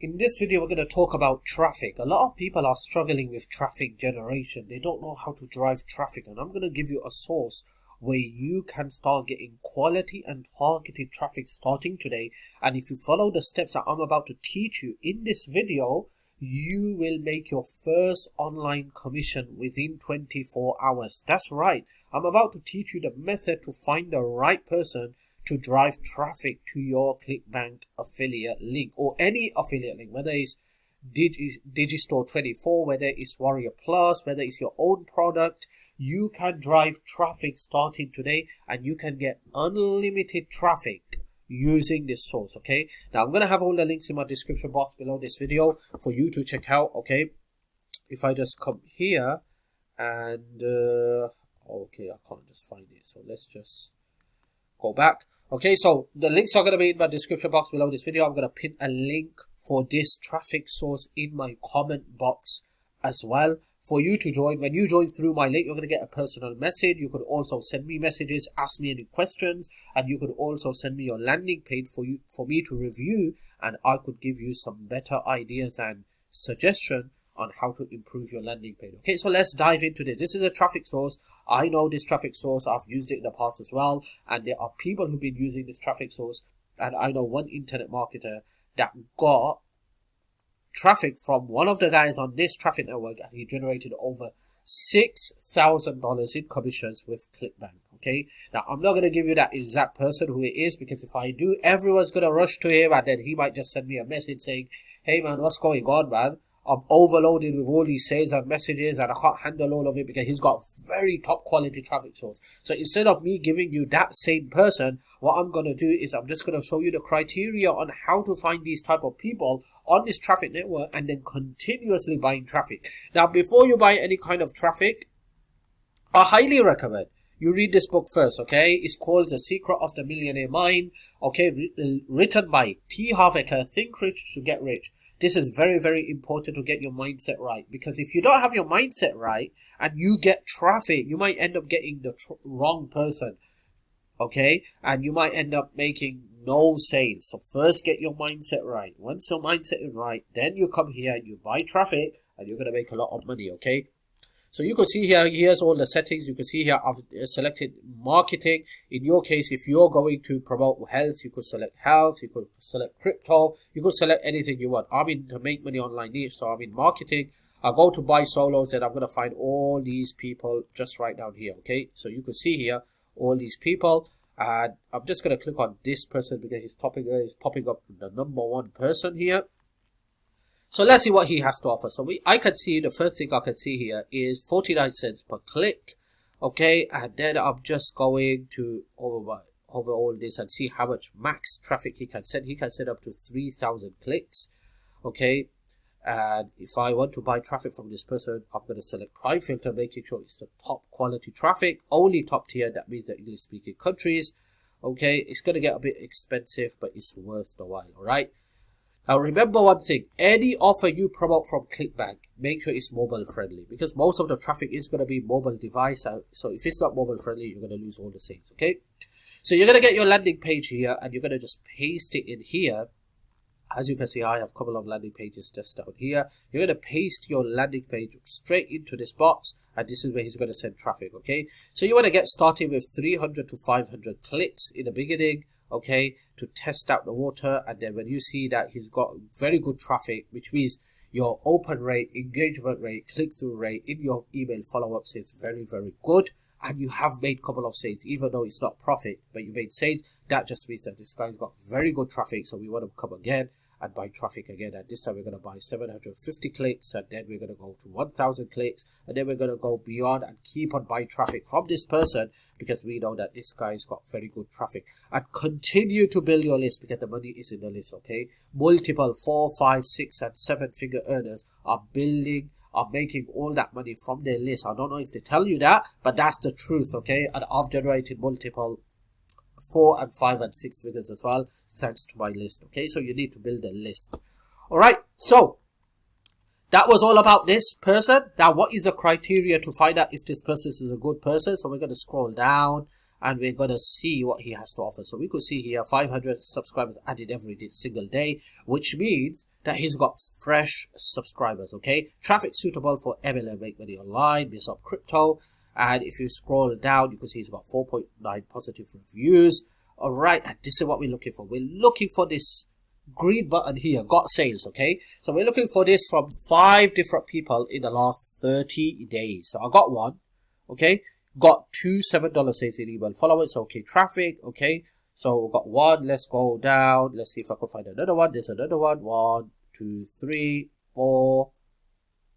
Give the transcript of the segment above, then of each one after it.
In this video, we're going to talk about traffic. A lot of people are struggling with traffic generation. They don't know how to drive traffic, and I'm going to give you a source where you can start getting quality and targeted traffic starting today. And if you follow the steps that I'm about to teach you in this video, you will make your first online commission within 24 hours. That's right. I'm about to teach you the method to find the right person to drive traffic to your Clickbank affiliate link or any affiliate link, whether it's Digistore 24, whether it's Warrior Plus, whether it's your own product. You can drive traffic starting today and you can get unlimited traffic using this source. Okay, now I'm going to have all the links in my description box below this video for you to check out. Okay, if I just come here and okay, I can't just find it, so let's just go back. Okay, so the links are going to be in my description box below this video. I'm going to pin a link for this traffic source in my comment box as well for you to join. When you join through my link, you're going to get a personal message. You could also send me messages, ask me any questions, and you could also send me your landing page for me to review, and I could give you some better ideas and suggestions on how to improve your landing page. Okay, so let's dive into this. This is a traffic source. I know this traffic source. I've used it in the past as well, and there are people who've been using this traffic source, and I know one internet marketer that got traffic from one of the guys on this traffic network, and he generated over $6,000 in commissions with Clickbank. Okay, now I'm not going to give you that exact person who it is, because if I do, everyone's going to rush to him, and then he might just send me a message saying, hey man, what's going on, man? I'm overloaded with all these sales and messages and I can't handle all of it, because he's got very top quality traffic source. So instead of me giving you that same person, what I'm going to do is I'm just going to show you the criteria on how to find these type of people on this traffic network and then continuously buying traffic. Now, before you buy any kind of traffic, I highly recommend you read this book first. Okay, it's called The Secret of the Millionaire Mind. Okay, written by T. Harv Eker, Think Rich to Get Rich. This is very, very important to get your mindset right, because if you don't have your mindset right and you get traffic, you might end up getting the wrong person. Okay, and you might end up making no sales. So first get your mindset right. Once your mindset is right, then you come here and you buy traffic and you're going to make a lot of money. Okay, so you can see here, here's all the settings. You can see here I've selected marketing. In your case, if you're going to promote health, you could select health, you could select crypto, you could select anything you want. I'm in to make money online niche, so I'm in marketing. I'll go to buy solos, and I'm going to find all these people just right down here. Okay, so you can see here all these people, and I'm just going to click on this person because he's popping up the #1 person here. So let's see what he has to offer. So I can see, the first thing I can see here is 49 cents per click. Okay, and then I'm just going to over all this and see how much max traffic he can send. He can send up to 3,000 clicks. Okay, and if I want to buy traffic from this person, I'm going to select prime filter, making sure it's the top quality traffic, only top tier. That means the English speaking countries. Okay, it's going to get a bit expensive, but it's worth the while. All right. Now remember one thing, any offer you promote from Clickbank, make sure it's mobile friendly, because most of the traffic is going to be mobile device. So if it's not mobile friendly, you're going to lose all the sales. Okay, so you're going to get your landing page here and you're going to just paste it in here. As you can see, I have a couple of landing pages just down here. You're going to paste your landing page straight into this box, and this is where he's going to send traffic. Okay, so you want to get started with 300 to 500 clicks in the beginning. Okay, to test out the water, and then when you see that he's got very good traffic, which means your open rate, engagement rate, click-through rate in your email follow-ups is very, very good, and you have made a couple of sales, even though it's not profit, but you made sales, that just means that this guy's got very good traffic, so we want to come again and buy traffic again. And this time we're going to buy 750 clicks, and then we're going to go to 1,000 clicks, and then we're going to go beyond and keep on buying traffic from this person, because we know that this guy's got very good traffic. And continue to build your list, because the money is in the list. Okay, multiple 4, 5, 6 and 7 figure earners are making all that money from their list. I don't know if they tell you that, but that's the truth. Okay, and I've generated multiple 4 and 5 and 6 figures as well, thanks to my list. Okay, so you need to build a list. All right, so that was all about this person. Now, what is the criteria to find out if this person is a good person? So we're going to scroll down and we're going to see what he has to offer. So we could see here 500 subscribers added every single day, which means that he's got fresh subscribers. Okay, traffic suitable for MLM, make money online, biz up crypto. And if you scroll down, you can see he's got 4.9 positive reviews. All right, and this is what we're looking for. We're looking for this green button here, got sales. Okay, so we're looking for this from 5 different people in the last 30 days. So I got one. Okay, got 2 $7 sales in email followers. Okay, traffic. Okay, so we got one. Let's go down. Let's see if I can find another one. There's another one. 1, 2, 3, 4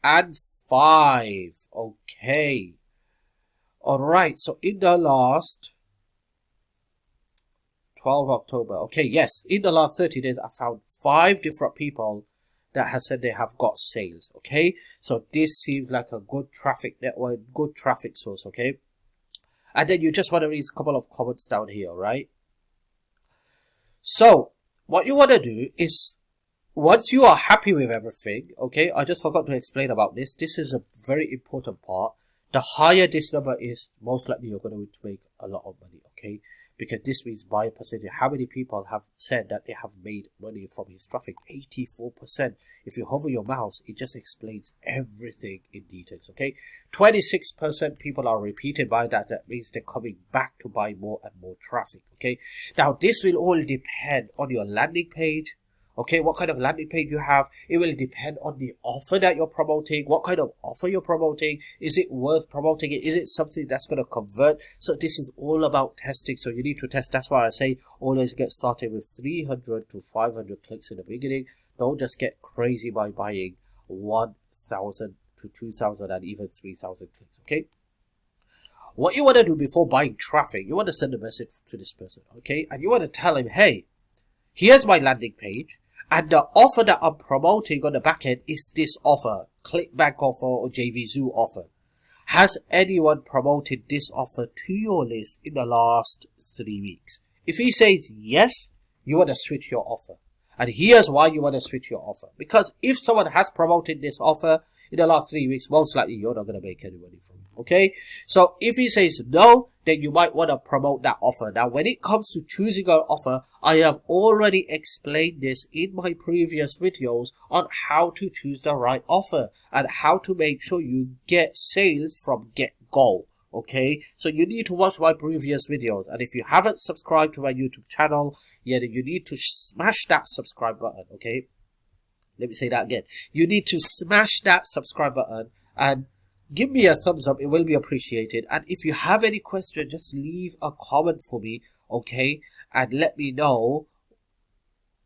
and 5. Okay, all right, so in the last 12 October. Okay, yes, in the last 30 days, I found 5 different people that has said they have got sales. Okay, so this seems like a good traffic network, good traffic source. Okay, and then you just want to read a couple of comments down here, right? So what you want to do is, once you are happy with everything, okay, I just forgot to explain about this. This is a very important part. The higher this number is, most likely you're going to make a lot of money. Okay, because this means buyer percentage. How many people have said that they have made money from his traffic? 84%. If you hover your mouse, it just explains everything in details. Okay, 26% people are repeated by that. That means they're coming back to buy more and more traffic. Okay, now this will all depend on your landing page. Okay, what kind of landing page you have. It will depend on the offer that you're promoting. What kind of offer you're promoting. Is it worth promoting it? Is it something that's going to convert? So this is all about testing. So you need to test. That's why I say always get started with 300 to 500 clicks in the beginning. Don't just get crazy by buying 1,000 to 2,000 and even 3,000 clicks. Okay, what you want to do before buying traffic, you want to send a message to this person. Okay, and you want to tell him, hey, here's my landing page, and the offer that I'm promoting on the back end is this offer, Clickbank offer or JVZoo offer. Has anyone promoted this offer to your list in the last 3 weeks? If he says yes, you want to switch your offer. And here's why you want to switch your offer. Because if someone has promoted this offer in the last 3 weeks, most likely you're not going to make any money from it. Okay, so if he says no, then you might want to promote that offer. Now, when it comes to choosing an offer, I have already explained this in my previous videos on how to choose the right offer and how to make sure you get sales from get-go. Okay, so you need to watch my previous videos, and if you haven't subscribed to my YouTube channel yet, you need to smash that subscribe button. Okay, let me say that again. You need to smash that subscribe button and give me a thumbs up. It will be appreciated. And if you have any question, just leave a comment for me, okay? And let me know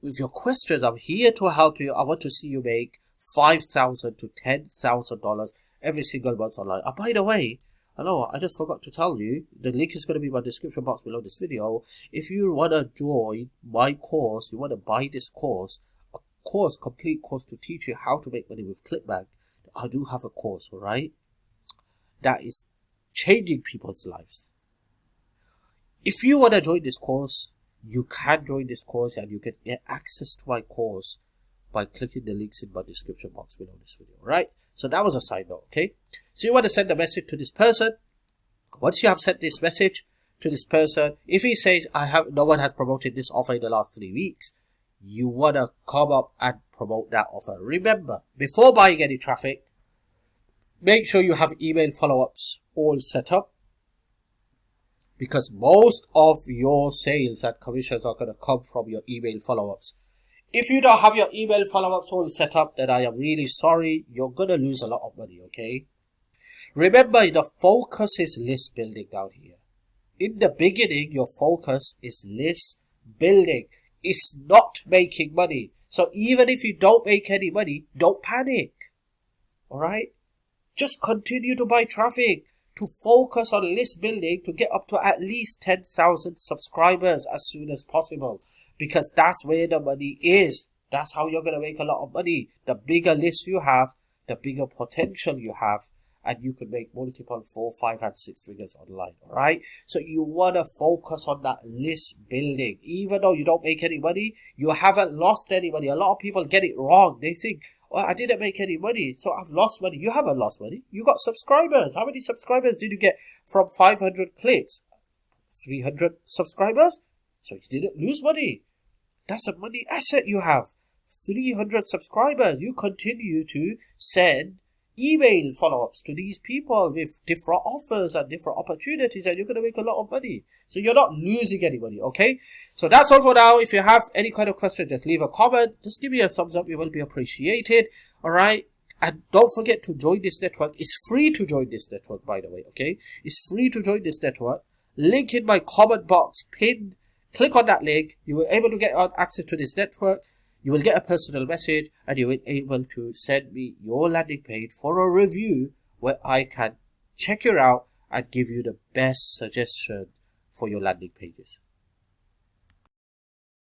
with your questions. I'm here to help you. I want to see you make $5,000 to $10,000 every single month online. And by the way, I just forgot to tell you, the link is going to be in my description box below this video. If you want to join my course, you want to buy this course, a course, complete course to teach you how to make money with Clickbank, I do have a course, all right? That is changing people's lives. If you want to join this course, you can join this course and you can get access to my course by clicking the links in my description box below this video, right? So that was a side note, okay? So you want to send a message to this person. Once you have sent this message to this person, if he says, no one has promoted this offer in the last 3 weeks, you want to come up and promote that offer. Remember, before buying any traffic, make sure you have email follow-ups all set up, because most of your sales and commissions are going to come from your email follow-ups. If you don't have your email follow-ups all set up, then I am really sorry. You're going to lose a lot of money, okay? Remember, the focus is list building down here. In the beginning, your focus is list building. It's not making money. So even if you don't make any money, don't panic. All right? Just continue to buy traffic, to focus on list building, to get up to at least 10,000 subscribers as soon as possible, because that's where the money is. That's how you're going to make a lot of money. The bigger list you have, the bigger potential you have, and you could make multiple 4, 5, and 6 figures online. All right. So you want to focus on that list building. Even though you don't make any money, you haven't lost any money. A lot of people get it wrong. They think, well, I didn't make any money, so I've lost money. You haven't lost money. You got subscribers. How many subscribers did you get from 500 clicks? 300 subscribers. So you didn't lose money. That's a money asset you have. 300 subscribers. You continue to send email follow-ups to these people with different offers and different opportunities, and you're going to make a lot of money. So you're not losing any money, okay? So that's all for now. If you have any kind of question, just leave a comment. Just give me a thumbs up. It will be appreciated. All right? And don't forget to join this network. It's free to join this network, by the way, okay? It's free to join this network. Link in my comment box pinned. Click on that link. You will be able to get access to this network. You will get a personal message, and you will be able to send me your landing page for a review where I can check you out and give you the best suggestion for your landing pages.